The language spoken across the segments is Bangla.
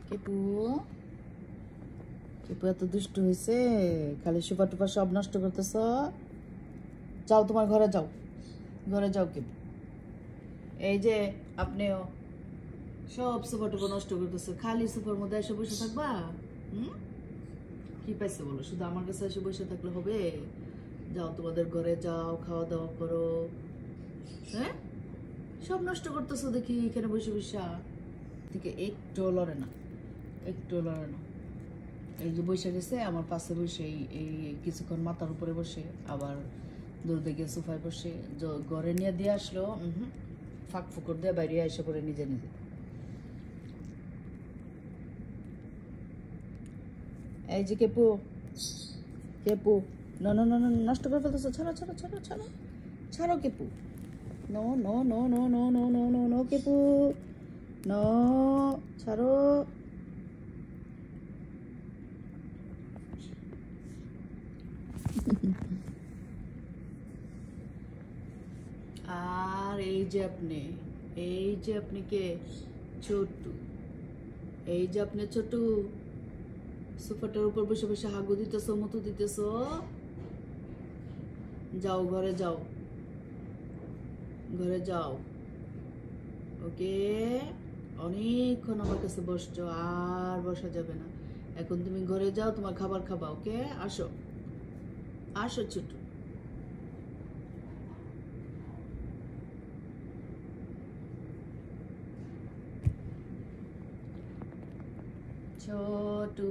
কেপু কেপু এত দুষ্ট হয়েছে, খালি সুপা টুপা সব নষ্ট করতেছ। যাও তোমার ঘরে যাও, ঘরে যাও কেপু। এই যে আপনিও সব সুপা টুপা নষ্ট করতেছ, খালি সুপার মধ্যে এসে বসে থাকবা। কি পাইছে বলো, শুধু আমার কাছে এসে বসে থাকলে হবে? যাও তোমাদের ঘরে যাও, খাওয়া দাওয়া করো। হ্যাঁ, সব নষ্ট করতেছো দেখি এখানে বসে বসে। থেকে একটু লড়ে না, একটু লড়ে না। এই যে বসে গেছে আমার পাশে বসে, এই কিছুক্ষণ মাথার উপরে বসে, আবার দৌড়তে গিয়ে সোফায় বসে ঘরে নিয়ে দিয়ে আসলো। ফাঁক ফুকর দিয়ে বাইরে এসে পড়ে নিজে নিজে। এই যে কেপু, কেপু না না না না, নষ্ট করে ফেলতেছো। ছাড়ো ছাড়ো ছাড়ো ছাড়ো ছাড়ো কেপু। No no no no no no no no no কেপু, নো, ছাড়ো। আর এই যে আপনি, এই যে আপনি কে? ছোটু। এই যে আপনি ছোটু, সোফাটার উপর বসে বসে হাগু দিতেছ, মতো দিতেছ। যাও ঘরে যাও, ঘরে যাও। ওকে, অনেকক্ষণ আমার কাছে বসছো, আর বসা যাবে না। এখন তুমি ঘরে যাও, তোমার খাবার খাবা। ওকে, আসো আসো ছোটু। ছোটু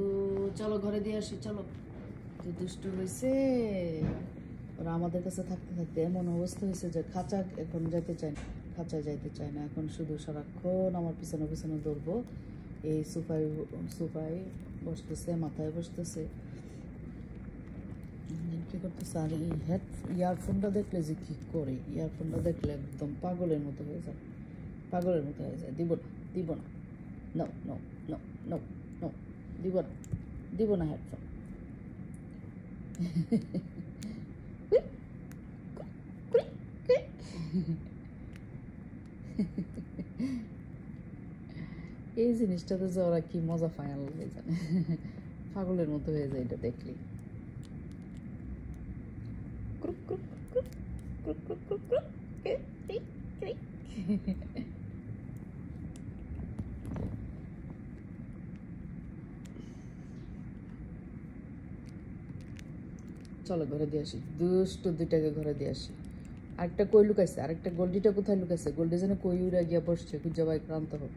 চলো ঘরে দিয়ে আসি, চলো। তো দুষ্টু হয়েছে ওরা, আমাদের কাছে থাকতে থাকতে এমন অবস্থা হয়েছে যে খাঁচা এখন যাইতে চায় না, খাঁচায় যাইতে চায় না। এখন শুধু সারাক্ষণ আমার পিছনে পিছনে দৌড়বো। এই সোফায় সোফায় বসতেছে, মাথায় বসতেছে, কি করতেছে। আর এই ইয়ারফোনটা দেখলে যে কি করে, ইয়ারফোনটা দেখলে একদম পাগলের মতো হয়ে যায়, পাগলের মতো হয়ে যায়। দিব না, দিব না, no no no no no, দিব না, দিব না হেডফোন। এই জিনিসটাতে যে ওরা কি মজা পায় আল্লাহ জানে, পাগলের মতো হয়ে যায় এটা দেখলি। চলো ঘরে দিয়ে আসি, দুষ্ট দুইটাকে ঘরে দিয়ে আসি। আরেকটা কই লুকাইছে, আরেকটা গোল্ডিটা কোথায় লুকাইছে? গোল্ডি যেন কই উড়া গিয়া বসছে, খুঁজে বাই ক্রান্ত হোক।